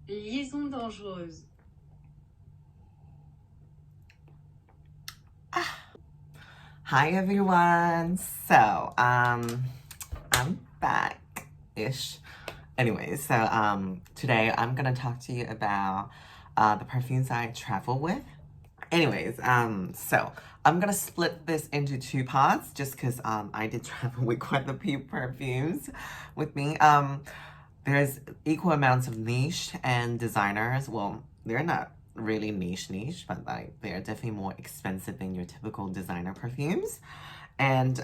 Liaisons dangereuses. Hi everyone. I'm back-ish. Anyways, today I'm gonna talk to you about the perfumes I travel with. Anyways, I'm gonna split this into two parts just because I did travel with quite a few perfumes with me. There's equal amounts of niche and designers. Well, they're not really niche, but like they're definitely more expensive than your typical designer perfumes. And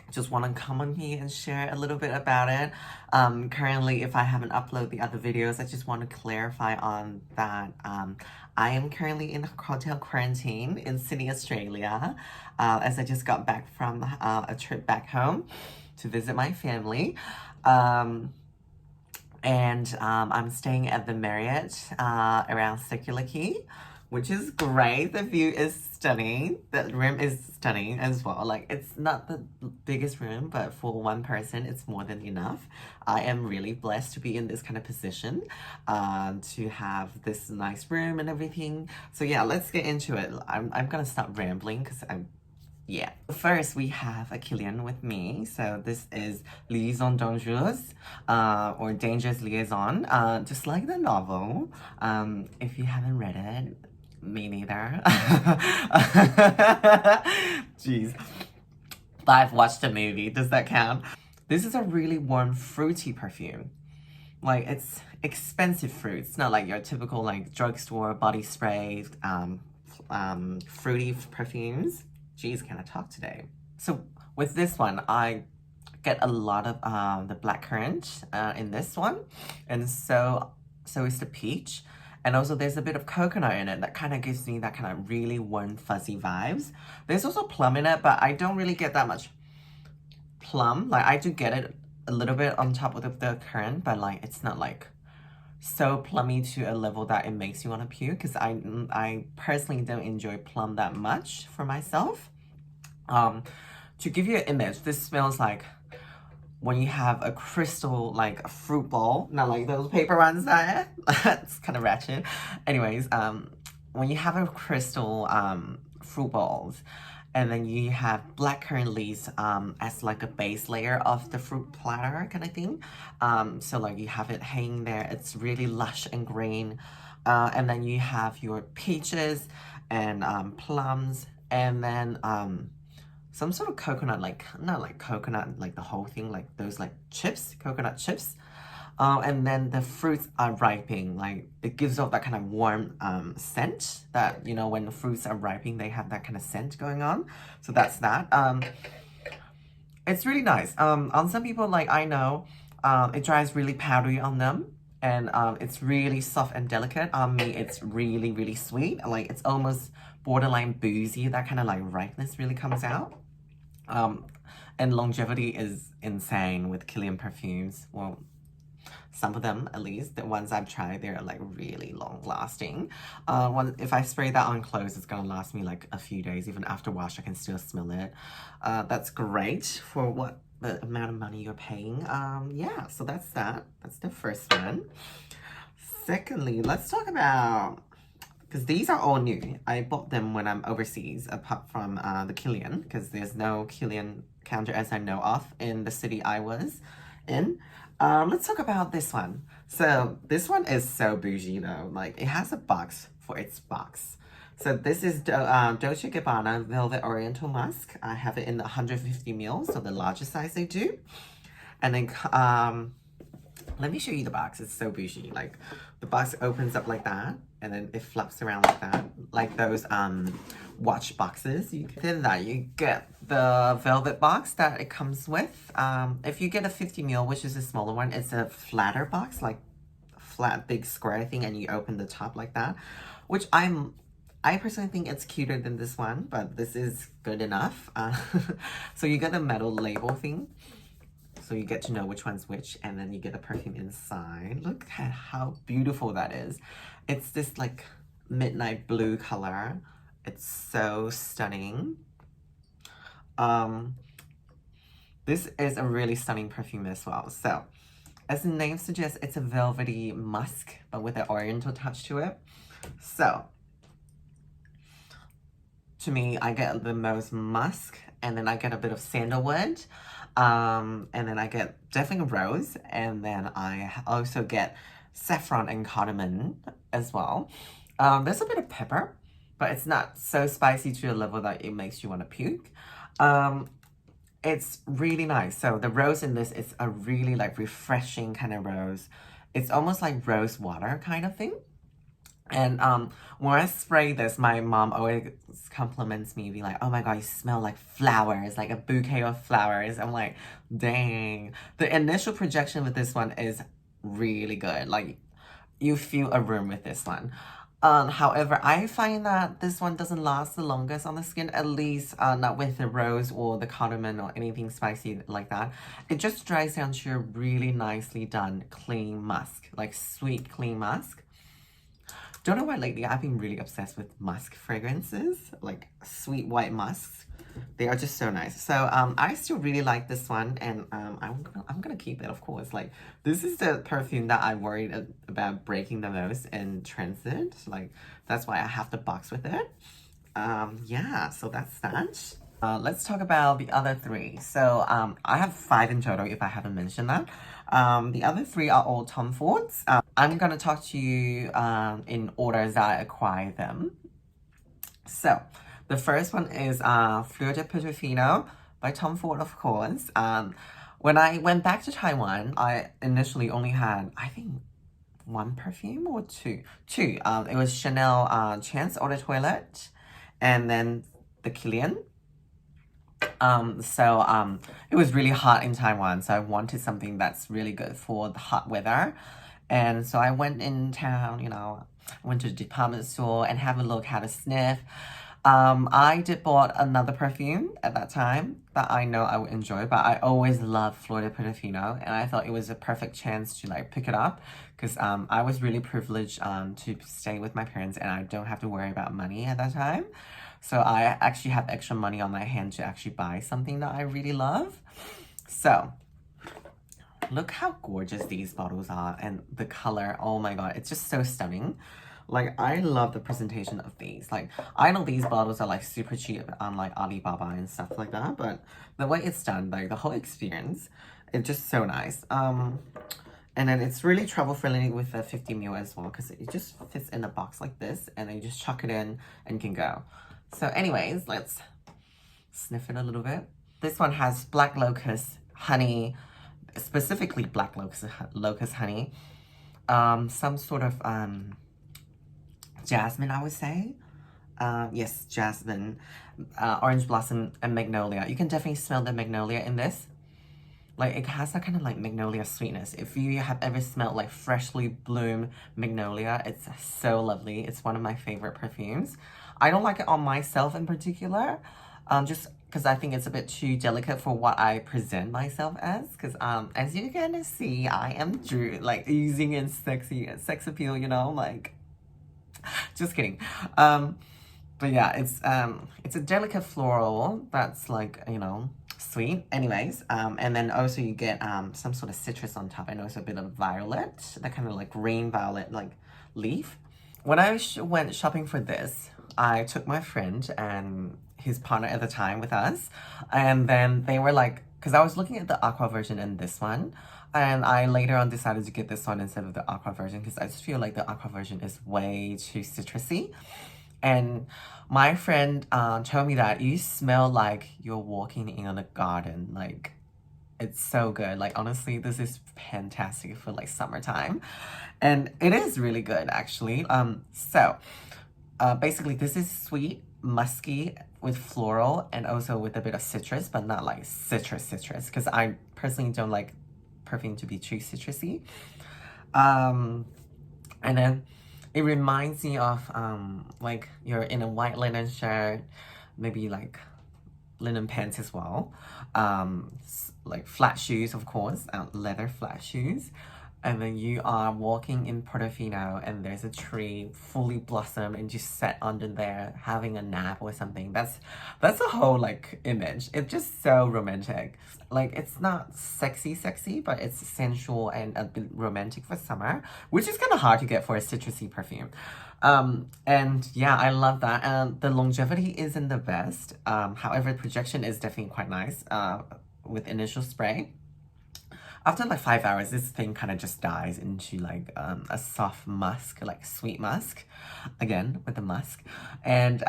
just want to come on here and share a little bit about it. Currently, if I haven't uploaded the other videos, I just want to clarify on that. I am currently in hotel quarantine in Sydney, Australia, as I just got back from a trip back home to visit my family. I'm staying at the Marriott around Circular Quay, which is great. The view is stunning. The room is stunning as well. Like, it's not the biggest room, but for one person, it's more than enough. I am really blessed to be in this kind of position, to have this nice room and everything. So yeah, let's get into it. I'm gonna stop rambling because yeah. First, we have a Killian with me. So this is Liaisons Dangereuses, or Dangerous Liaison, just like the novel. If you haven't read it, me neither. Jeez. But I've watched the movie. Does that count? This is a really warm, fruity perfume. Like, it's expensive fruits, not like your typical like drugstore body spray, fruity perfumes. Jeez, can I talk today? So with this one, I get a lot of the blackcurrant in this one, and so is the peach, and also there's a bit of coconut in it that kind of gives me that kind of really warm fuzzy vibes. There's also plum in it, but I don't really get that much plum. Like, I do get it a little bit on top of the currant, but like it's not like so plummy to a level that it makes you want to puke, because I personally don't enjoy plum that much for myself. To give you an image, this smells like when you have a crystal, like a fruit bowl, not like those paper ones that it's kind of ratchet. Anyways, when you have a crystal fruit bowls, and then you have blackcurrant leaves as like a base layer of the fruit platter kind of thing. So like you have it hanging there. It's really lush and green. And then you have your peaches and plums, and then some sort of coconut, like not like coconut, like the whole thing, like those like chips, coconut chips. And then the fruits are ripening, like it gives off that kind of warm scent that, you know, when the fruits are ripening, they have that kind of scent going on. So that's that. It's really nice. On some people, like I know, it dries really powdery on them, and it's really soft and delicate. On me, it's really, really sweet. Like, it's almost borderline boozy. That kind of like ripeness really comes out. And longevity is insane with Killian perfumes. Well, some of them, at least, the ones I've tried, they're like really long lasting. If I spray that on clothes, it's gonna last me like a few days. Even after wash, I can still smell it. That's great for what the amount of money you're paying. Yeah, so that's that. That's the first one. Secondly, let's talk about, because these are all new. I bought them when I'm overseas, apart from the Killian, because there's no Killian counter as I know of in the city I was in. Let's talk about this one. So this one is so bougie though. Like, it has a box for its box. So this is Dolce&Gabbana Velvet Oriental Musk. I have it in the 150 ml, so the largest size they do. And then let me show you the box. It's so bougie. Like, the box opens up like that, and then it flaps around like that, like those watch boxes. Within that, you get the velvet box that it comes with. If you get a 50 ml, which is a smaller one, it's a flatter box, like flat, big square thing, and you open the top like that, which I personally think it's cuter than this one, but this is good enough. So you get the metal label thing. So you get to know which one's which, and then you get the perfume inside. Look at how beautiful that is. It's this like midnight blue color. It's so stunning. This is a really stunning perfume as well. So as the name suggests, it's a velvety musk, but with an oriental touch to it. So, to me, I get the most musk, and then I get a bit of sandalwood, and then I get definitely rose, and then I also get saffron and cardamom as well. There's a bit of pepper, but it's not so spicy to a level that it makes you want to puke. It's really nice. So the rose in this is a really like refreshing kind of rose. It's almost like rose water kind of thing. And when I spray this, my mom always compliments me, be like, oh my god, you smell like flowers, like a bouquet of flowers. I'm like, dang. The initial projection with this one is really good. Like, you feel a room with this one. However, I find that this one doesn't last the longest on the skin, at least not with the rose or the cardamom or anything spicy like that. It just dries down to a really nicely done clean musk, like sweet clean musk. Don't know why lately I've been really obsessed with musk fragrances, like sweet white musks. They are just so nice. So I still really like this one, and I'm gonna keep it, of course. Like, this is the perfume that I worried about breaking the most in transit. Like, that's why I have the box with it. Yeah, so that's that. Let's talk about the other three. So I have 5 in total, if I haven't mentioned that. The other 3 are all Tom Fords. I'm gonna talk to you in order that I acquire them. So the first one is Fleur de Portofino by Tom Ford, of course. When I went back to Taiwan, I initially only had, I think, 1 perfume or 2. It was Chanel Chance Eau de Toilette, and then the Killian. It was really hot in Taiwan, so I wanted something that's really good for the hot weather. And so I went in town, you know, went to the department store and have a look, had a sniff. I did bought another perfume at that time that I know I would enjoy, but I always loved Fleur de Portofino, and I thought it was a perfect chance to like pick it up because I was really privileged to stay with my parents, and I don't have to worry about money at that time. So I actually have extra money on my hand to actually buy something that I really love. So look how gorgeous these bottles are, and the color, oh my god, it's just so stunning. Like, I love the presentation of these. Like, I know these bottles are like super cheap on like Alibaba and stuff like that, but the way it's done, like the whole experience, it's just so nice. And then it's really travel friendly with the 50 ml as well, because it just fits in a box like this, and then you just chuck it in and can go. So anyways, let's sniff it a little bit. This one has black locust honey, specifically black locust honey. Some sort of jasmine, I would say. Yes, jasmine, orange blossom, and magnolia. You can definitely smell the magnolia in this. Like, it has that kind of like magnolia sweetness. If you have ever smelled like freshly bloomed magnolia, it's so lovely. It's one of my favorite perfumes. I don't like it on myself in particular, just because I think it's a bit too delicate for what I present myself as. Because as you can see, I am like oozing in sex appeal, you know, like, just kidding. But yeah, it's a delicate floral that's like, you know, sweet. Anyways, and then also you get some sort of citrus on top, and also a bit of violet, that kind of like green violet like leaf. When I went shopping for this, I took my friend and his partner at the time with us, and then they were like, because I was looking at the aqua version and this one, and I later on decided to get this one instead of the aqua version because I just feel like the aqua version is way too citrusy. And my friend told me that you smell like you're walking in a garden. Like, it's so good. Like, honestly, this is fantastic for like summertime. And it is really good, actually. Basically, this is sweet, musky with floral and also with a bit of citrus, but not like citrus, because I personally don't like perfume to be too citrusy. And then it reminds me of like you're in a white linen shirt, maybe like linen pants as well, like flat shoes, of course, leather flat shoes, and then you are walking in Portofino and there's a tree fully blossom and you sit under there having a nap or something. That's a whole like image. It's just so romantic. Like it's not sexy, but it's sensual and a bit romantic for summer, which is kind of hard to get for a citrusy perfume. And yeah, I love that. And the longevity isn't the best. However, projection is definitely quite nice. With initial spray. After like 5 hours, this thing kind of just dies into like a soft musk, like sweet musk, again with the musk, and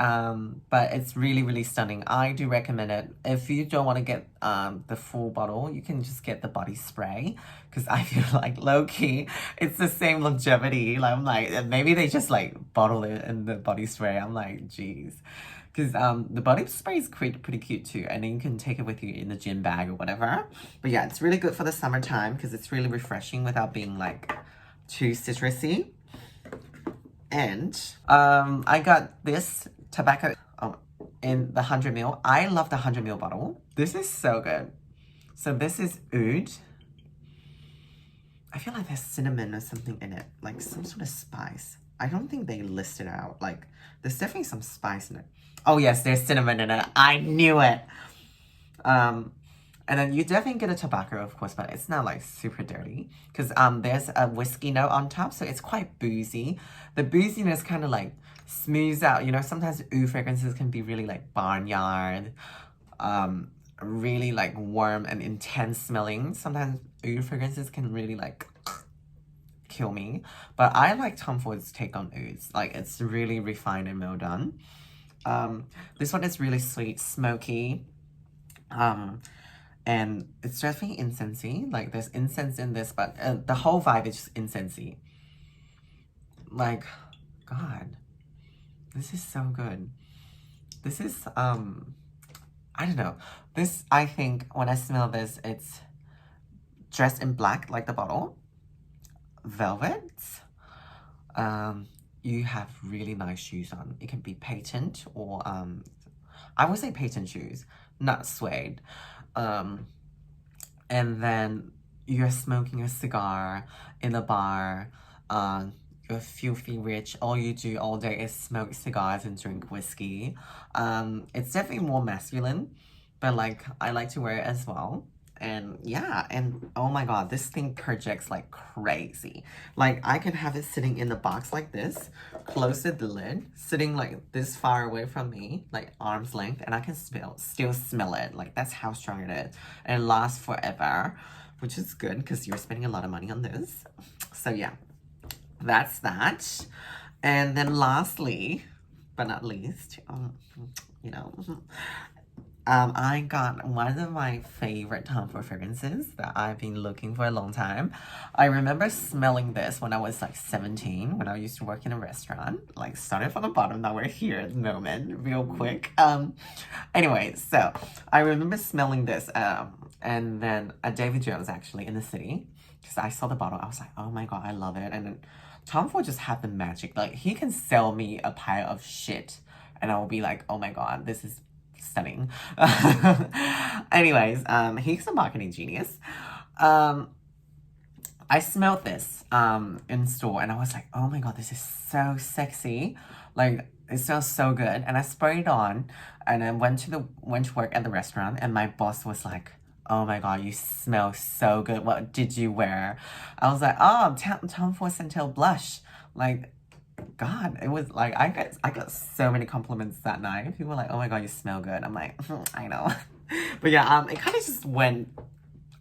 but it's really stunning. I do recommend it. If you don't want to get the full bottle, you can just get the body spray because I feel like low key it's the same longevity. Like I'm like maybe they just like bottle it in the body spray. I'm like geez. Because the body spray is pretty cute too. And then you can take it with you in the gym bag or whatever. But yeah, it's really good for the summertime because it's really refreshing without being like too citrusy. And I got this tobacco in the 100ml. I love the 100ml bottle. This is so good. So this is Oud. I feel like there's cinnamon or something in it. Like some sort of spice. I don't think they listed out. Like there's definitely some spice in it. Oh yes, there's cinnamon in it. I knew it. And then you definitely get a tobacco, of course, but it's not like super dirty because there's a whiskey note on top, so it's quite boozy. The booziness kind of like smooths out. You know, sometimes oud fragrances can be really like barnyard, really like warm and intense smelling. Sometimes oud fragrances can really like kill me, but I like Tom Ford's take on ouds. Like it's really refined and well done. This one is really sweet, smoky, and it's definitely incensey. Like there's incense in this, but the whole vibe is just incensey. Like, God, this is so good. This is I don't know. This, I think when I smell this, it's dressed in black like the bottle, velvet. You have really nice shoes on. It can be patent or I would say patent shoes, not suede. And then you're smoking a cigar in a bar. You're filthy rich. All you do all day is smoke cigars and drink whiskey. It's definitely more masculine, but like I like to wear it as well. And yeah, and oh my god, this thing projects like crazy. Like I can have it sitting in the box like this, close to the lid, sitting like this far away from me, like arm's length, and I can still smell it. Like that's how strong it is. And it lasts forever, which is good because you're spending a lot of money on this. So yeah, that's that. And then lastly, but not least, you know, I got one of my favorite Tom Ford fragrances that I've been looking for a long time. I remember smelling this when I was like 17, when I used to work in a restaurant. Like started from the bottom, now we're here at the moment, real quick. Anyway, so I remember smelling this and then at David Jones actually in the city. Because I saw the bottle, I was like, oh my god, I love it. And then Tom Ford just had the magic. Like he can sell me a pile of shit and I will be like, oh my god, this is stunning. Anyways, he's a marketing genius. I smelled this in store and I was like, oh my god, this is so sexy. Like it smells so good. And I sprayed it on and I went to work at the restaurant and my boss was like, oh my god, you smell so good. What did you wear? I was like, oh, Tom Ford Santal Blush. Like God, it was like I got so many compliments that night. People were like, oh my god, you smell good. I'm like, I know. But yeah, it kind of just went,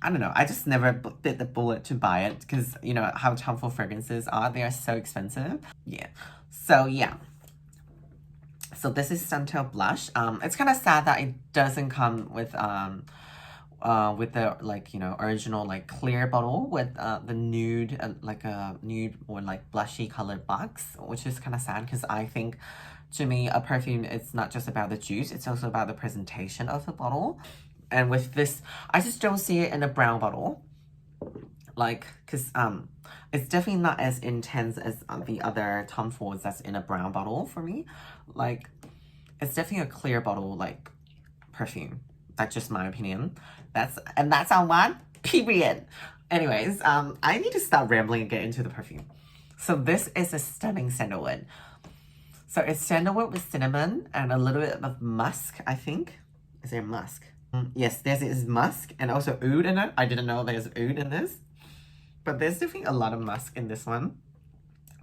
I don't know, I just never bit the bullet to buy it because you know how Tom Ford fragrances are, they are so expensive. Yeah. So yeah. So this is Centaur Blush. It's kind of sad that it doesn't come with the like, you know, original like clear bottle with the nude like a nude or like blushy colored box, which is kind of sad because I think to me a perfume, it's not just about the juice, it's also about the presentation of the bottle. And with this, I just don't see it in a brown bottle, like because it's definitely not as intense as the other Tom Fords that's in a brown bottle for me. Like it's definitely a clear bottle like perfume. That's just my opinion. That's on one, period. Anyways, I need to stop rambling and get into the perfume. So this is a stunning sandalwood. So it's sandalwood with cinnamon and a little bit of musk, I think. Is there musk? Yes, there is musk and also oud in it. I didn't know there's oud in this. But there's definitely a lot of musk in this one.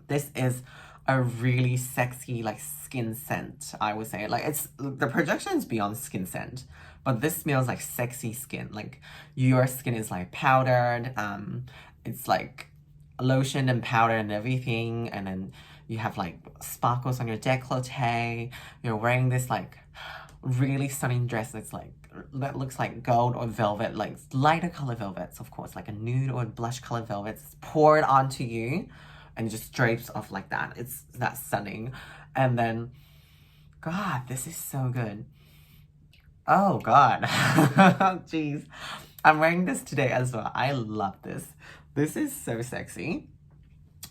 This is a really sexy, like, skin scent, I would say. Like, it's, the projection is beyond skin scent. But this smells like sexy skin. Like, your skin is, like, powdered. It's, like, lotion and powder and everything. And then you have, like, sparkles on your décolleté. You're wearing this, like, really stunning dress that's, like, that looks like gold or velvet, like lighter color velvets, of course, like a nude or blush color velvets poured onto you and just drapes off like that. It's that stunning. And then, God, this is so good. Oh, God. Jeez. I'm wearing this today as well. I love this. This is so sexy.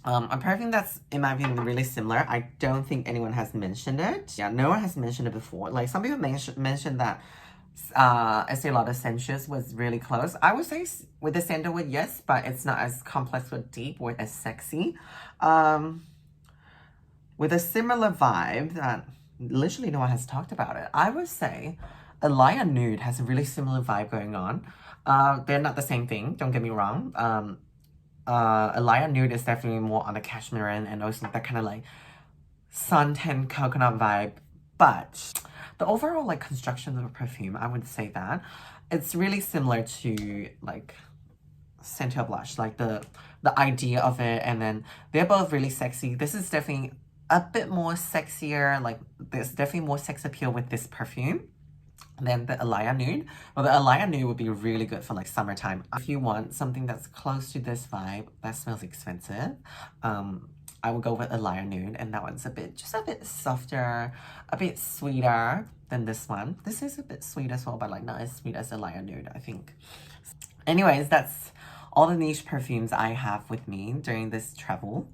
A perfume that's, in my opinion, really similar. I don't think anyone has mentioned it. Yeah, no one has mentioned it before. Like, some people mentioned that Estee Lauder Sensuous was really close. I would say with the sandalwood, yes, but it's not as complex or deep or as sexy. With a similar vibe that literally no one has talked about it, I would say Elia Nude has a really similar vibe going on. They're not the same thing, don't get me wrong. Elia Nude is definitely more on the cashmere end and also that kind of like suntan coconut vibe, but the overall like construction of a perfume, I would say that it's really similar to like Centaur Blush, like the idea of it, and then they're both really sexy. This is definitely a bit more sexier, like there's definitely more sex appeal with this perfume than the Elia Nude. Well, the Elia Nude would be really good for like summertime. If you want something that's close to this vibe, that smells expensive, I would go with Elia Nude, and that one's just a bit softer, a bit sweeter than this one. This is a bit sweet as well, but like not as sweet as Elia Nude, I think. Anyways, that's all the niche perfumes I have with me during this travel,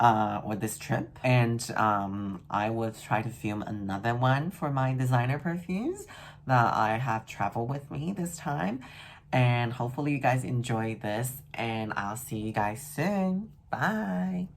or this trip. And I will try to film another one for my designer perfumes that I have traveled with me this time. And hopefully you guys enjoy this, and I'll see you guys soon. Bye!